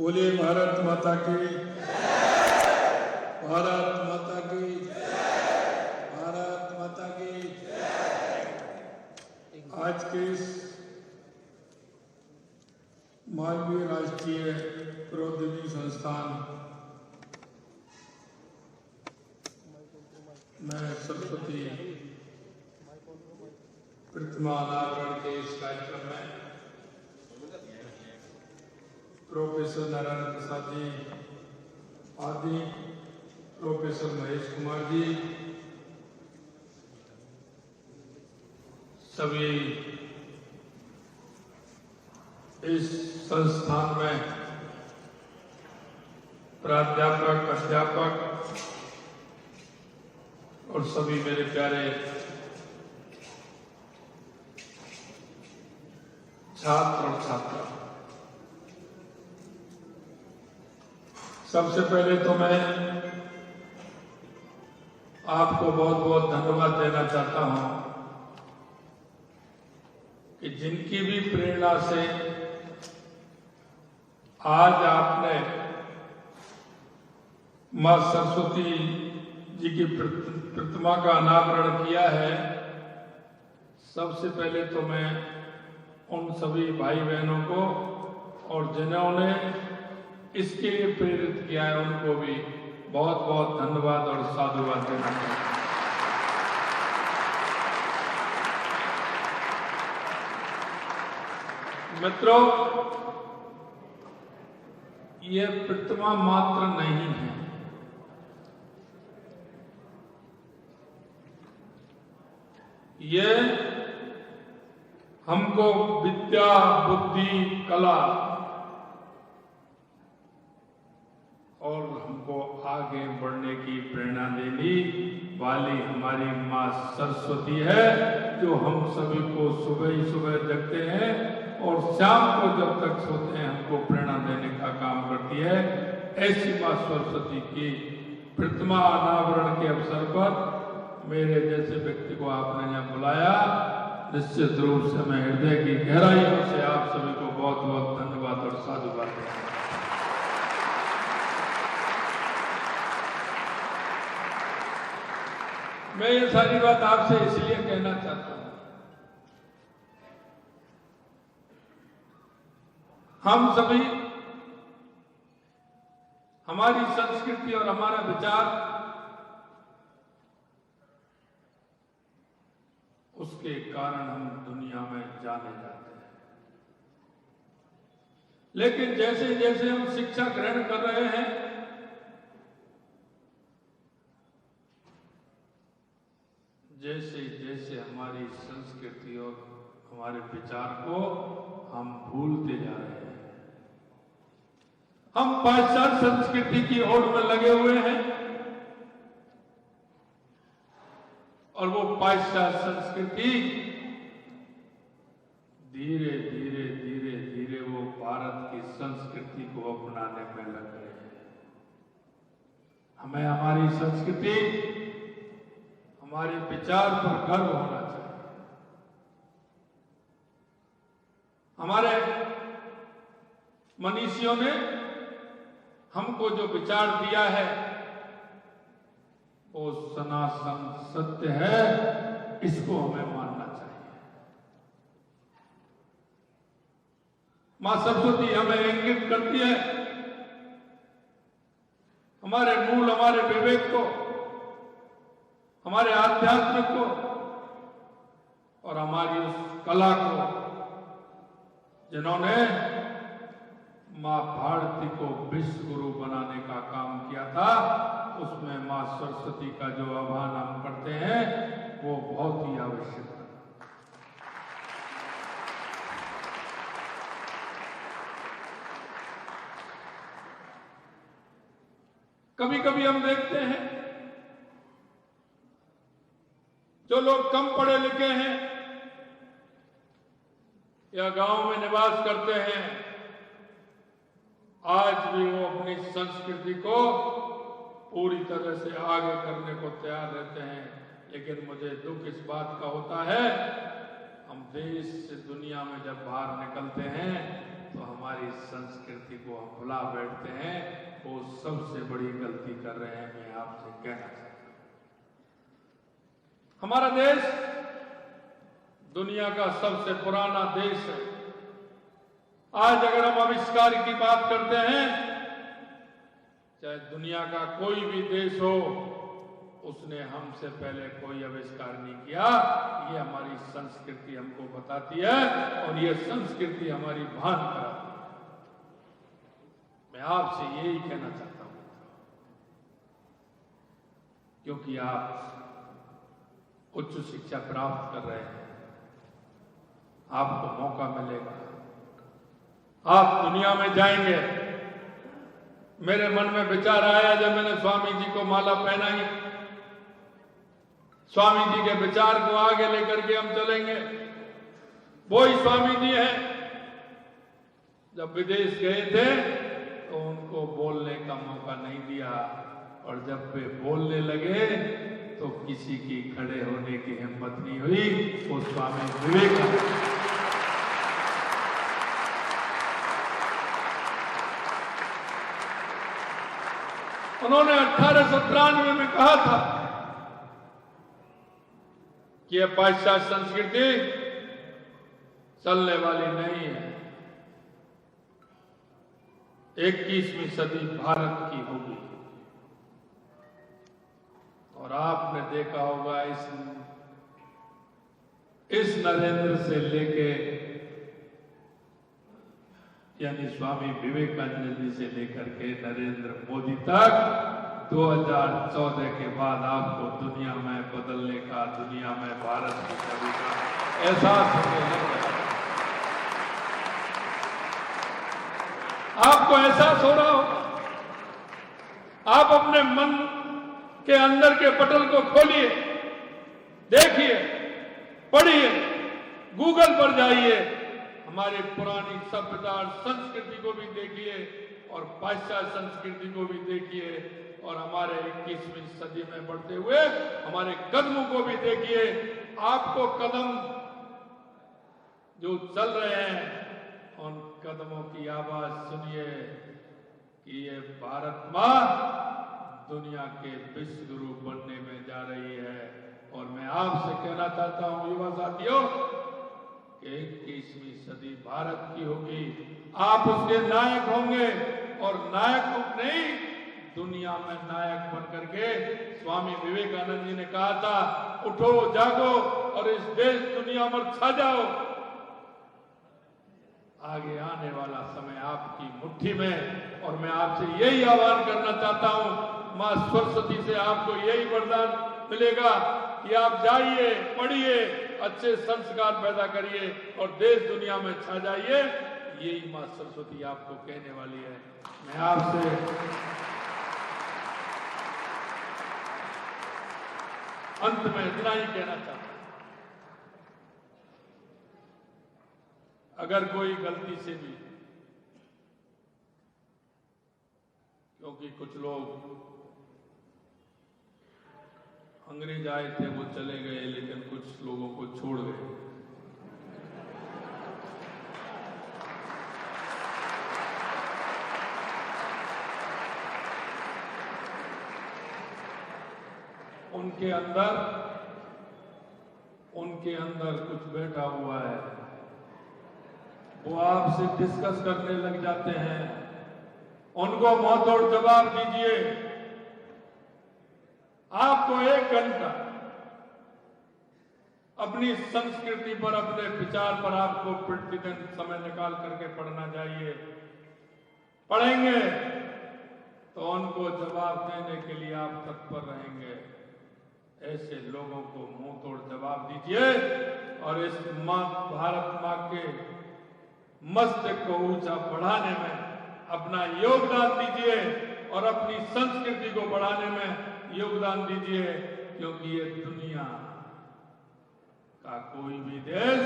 बोलिए भारत माता की, भारत माता की, भारत माता की। आज के इस मालवीय राष्ट्रीय प्रौद्योगिकी संस्थान में सरस्वती प्रतिमा अनावरण के इस कार्यक्रम में प्रोफेसर नारायण प्रसाद जी आदि, प्रोफेसर महेश कुमार जी, सभी इस संस्थान में प्राध्यापक, अध्यापक और सभी मेरे प्यारे छात्र और छात्रा, सबसे पहले तो मैं आपको बहुत बहुत धन्यवाद देना चाहता हूं कि जिनकी भी प्रेरणा से आज आपने मां सरस्वती जी की प्रतिमा का अनावरण किया है, सबसे पहले तो मैं उन सभी भाई बहनों को और जिन्होंने इसके लिए प्रेरित किया है उनको भी बहुत बहुत धन्यवाद और साधुवाद देना चाहता हूं। मित्रों, यह प्रतिमा मात्र नहीं है, यह हमको विद्या, बुद्धि, कला और हमको आगे बढ़ने की प्रेरणा देने वाली हमारी मां सरस्वती है, जो हम सभी को सुबह ही सुबह जगते हैं और शाम को जब तक सोते हैं हमको प्रेरणा देने का काम करती है। ऐसी मां सरस्वती की प्रतिमा अनावरण के अवसर पर मेरे जैसे व्यक्ति को आपने यहाँ बुलाया, निश्चित रूप से मैं हृदय की गहराइयों से आप सभी को बहुत बहुत धन्यवाद और साधुवाद देता हूं। मैं ये सारी बात आपसे इसलिए कहना चाहता हूं, हम सभी, हमारी संस्कृति और हमारा विचार, उसके कारण हम दुनिया में जाने जाते हैं। लेकिन जैसे जैसे हम शिक्षा ग्रहण कर रहे हैं, जैसे जैसे हमारी संस्कृति और हमारे विचार को हम भूलते जा रहे हैं। हम पाश्चात्य संस्कृति की ओर में लगे हुए हैं और वो पाश्चात्य संस्कृति धीरे धीरे धीरे धीरे वो भारत की संस्कृति को अपनाने में लग गए हैं। हमें हमारी संस्कृति, हमारे विचार पर गर्व होना चाहिए। हमारे मनीषियों ने हमको जो विचार दिया है वो सनातन सत्य है, इसको हमें मानना चाहिए। मां सरस्वती हमें इंगित करती है हमारे मूल, हमारे विवेक को, हमारे आध्यात्मिक को और हमारी उस कला को जिन्होंने मां भारती को विश्व गुरु बनाने का काम किया था, उसमें मां सरस्वती का जो आह्वान हम करते हैं वो बहुत ही आवश्यक है। कभी कभी हम देखते हैं जो लोग कम पढ़े लिखे हैं या गांव में निवास करते हैं, आज भी वो अपनी संस्कृति को पूरी तरह से आगे करने को तैयार रहते हैं। लेकिन मुझे दुख इस बात का होता है, हम देश से दुनिया में जब बाहर निकलते हैं तो हमारी संस्कृति को हम भुला भुला बैठते हैं, वो सबसे बड़ी गलती कर रहे हैं। मैं आपसे कहना चाहता हूं, हमारा देश दुनिया का सबसे पुराना देश है। आज अगर हम आविष्कार की बात करते हैं, चाहे दुनिया का कोई भी देश हो, उसने हमसे पहले कोई आविष्कार नहीं किया। ये हमारी संस्कृति हमको बताती है और ये संस्कृति हमारी भान कराती है। मैं आपसे यही कहना चाहता हूं, क्योंकि आप उच्च शिक्षा प्राप्त कर रहे हैं, आपको मौका मिलेगा, आप दुनिया में जाएंगे। मेरे मन में विचार आया जब मैंने स्वामी जी को माला पहनाई, स्वामी जी के विचार को आगे लेकर के हम चलेंगे। वो ही स्वामी जी हैं, जब विदेश गए थे तो उनको बोलने का मौका नहीं दिया, और जब वे बोलने लगे तो किसी की खड़े होने की हिम्मत नहीं हुई। वो स्वामी विवेकानंद, उन्होंने 1893 में कहा था कि यह पाश्चात्य संस्कृति चलने वाली नहीं है, 21वीं सदी भारत की होगी। और आपने देखा होगा इस नरेंद्र से लेके, यानी स्वामी विवेकानंद जी से लेकर के नरेंद्र मोदी तक 2014 के बाद आपको दुनिया में बदलने का, दुनिया में भारत की छवि का एहसास होने लगा। आपको एहसास हो रहा हो, आप अपने मन के अंदर के पटल को खोलिए, देखिए, पढ़िए, गूगल पर जाइए, हमारी पुरानी सभ्यता और संस्कृति को भी देखिए और पाश्चात्य संस्कृति को भी देखिए, और हमारे 21वीं सदी में बढ़ते हुए हमारे कदमों को भी देखिए। आपको कदम जो चल रहे हैं, उन कदमों की आवाज सुनिए कि ये भारत मां दुनिया के विश्व गुरु बनने में जा रही है। और मैं आपसे कहना चाहता हूं युवा साथियों, 21वीं सदी भारत की होगी, आप उसके नायक होंगे, और नायक नहीं, दुनिया में नायक बन करके, स्वामी विवेकानंद जी ने कहा था, उठो जागो और इस देश दुनिया पर छा जाओ। आगे आने वाला समय आपकी मुट्ठी में, और मैं आपसे यही आह्वान करना चाहता हूं, मां सरस्वती से आपको यही वरदान मिलेगा कि आप जाइए, पढ़िए, अच्छे संस्कार पैदा करिए और देश दुनिया में छा जाइए। यही मां सरस्वती आपको कहने वाली है। मैं आपसे अंत में इतना ही कहना चाहता हूं, अगर कोई गलती से भी, क्योंकि कुछ लोग अंग्रेज आए थे, वो चले गए, लेकिन कुछ लोगों को छोड़ गए। उनके अंदर कुछ बैठा हुआ है, वो आपसे डिस्कस करने लग जाते हैं। उनको मुंहतोड़ जवाब दीजिए। आपको 1 घंटा अपनी संस्कृति पर, अपने विचार पर आपको प्रतिदिन समय निकाल करके पढ़ना चाहिए। पढ़ेंगे तो उनको जवाब देने के लिए आप तत्पर रहेंगे। ऐसे लोगों को मुंह तोड़ जवाब दीजिए और इस भारत मां के मस्तक को ऊंचा बढ़ाने में अपना योगदान दीजिए और अपनी संस्कृति को बढ़ाने में योगदान दीजिए, क्योंकि ये दुनिया का कोई भी देश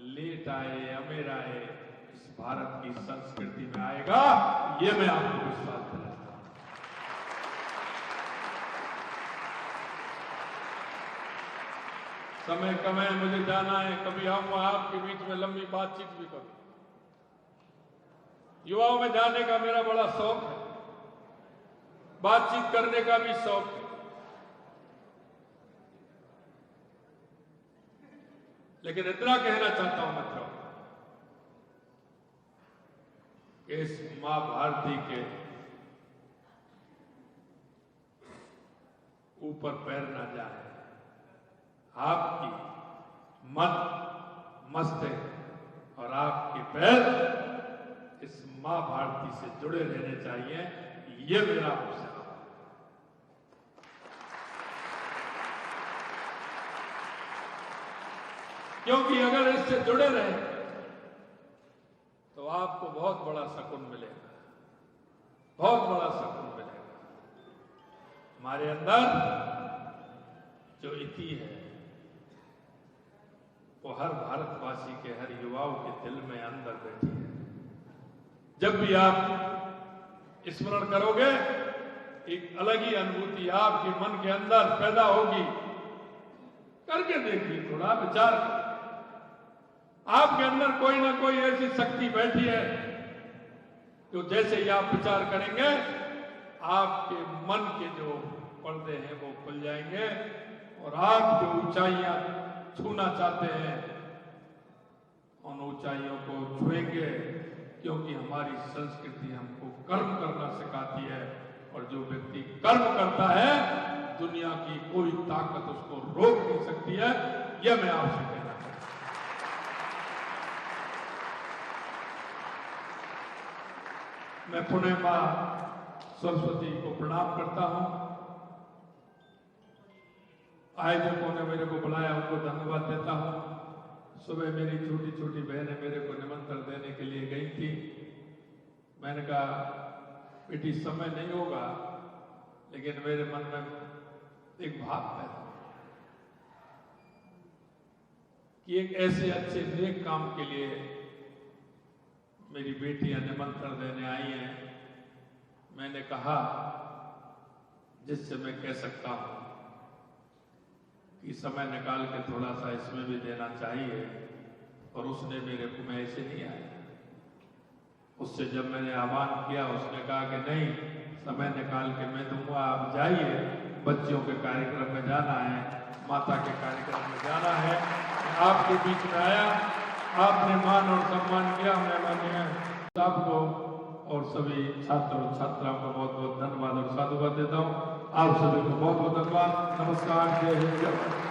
लेट आए अमेर आए, इस भारत की संस्कृति में आएगा, ये मैं आपको विश्वास दिलाता हूं। समय कम है, मुझे जाना है, कभी आऊंगा आपके बीच में लंबी बातचीत भी करूं। युवाओं में जाने का मेरा बड़ा शौक है, बातचीत करने का भी शौक है, लेकिन इतना कहना चाहता हूं मित्रों, इस मां भारती के ऊपर पैर ना जाए। आपकी मन, मस्तिष्क और आपके पैर इस मां भारती से जुड़े रहने चाहिए। ये मेरा आपसे क्योंकि अगर इससे जुड़े रहे तो आपको बहुत बड़ा सुकून मिलेगा, बहुत बड़ा सुकून मिलेगा। हमारे अंदर जो इति है वो हर भारतवासी के, हर युवाओं के दिल में अंदर बैठी है। जब भी आप स्मरण करोगे एक अलग ही अनुभूति आपके मन के अंदर पैदा होगी। करके देखिए, थोड़ा विचार करिए। आपके अंदर कोई ना कोई ऐसी शक्ति बैठी है जो जैसे ही आप विचार करेंगे आपके मन के जो पर्दे हैं वो खुल जाएंगे और आप जो ऊंचाइयां छूना चाहते हैं उन ऊंचाइयों को छुएंगे, क्योंकि हमारी संस्कृति हमको कर्म करना सिखाती है और जो व्यक्ति कर्म करता है दुनिया की कोई ताकत उसको रोक नहीं सकती है। यह मैं आपसे कहना चाहता हूं। मैं पुनः मां सरस्वती को प्रणाम करता हूं। आयोजकों ने मेरे को बुलाया, उनको धन्यवाद देता हूं। सुबह मेरी छोटी छोटी बहनें मेरे को निमंत्रण देने के लिए गई थी। मैंने कहा बेटी समय नहीं होगा, लेकिन मेरे मन में एक भाव पैदा कि एक ऐसे अच्छे नेक काम के लिए मेरी बेटियां निमंत्रण देने आई हैं। मैंने कहा जिससे मैं कह सकता हूं कि समय निकाल के थोड़ा सा इसमें भी देना चाहिए, और उसने मेरे को, मैं ऐसे नहीं आया। उससे जब मैंने आह्वान किया उसने कहा कि नहीं, समय निकाल के मैं दूंगा, आप जाइए, बच्चियों के कार्यक्रम में जाना है, माता के कार्यक्रम में जाना है। मैं आपके बीच में आया, आपने मान और सम्मान किया। मैं माननीय साहब को और सभी छात्र और छात्राओं को बहुत बहुत धन्यवाद और साधुवाद देता हूँ। आप सभी को बहुत बहुत धन्यवाद। नमस्कार, जय हिंद, जय भारत।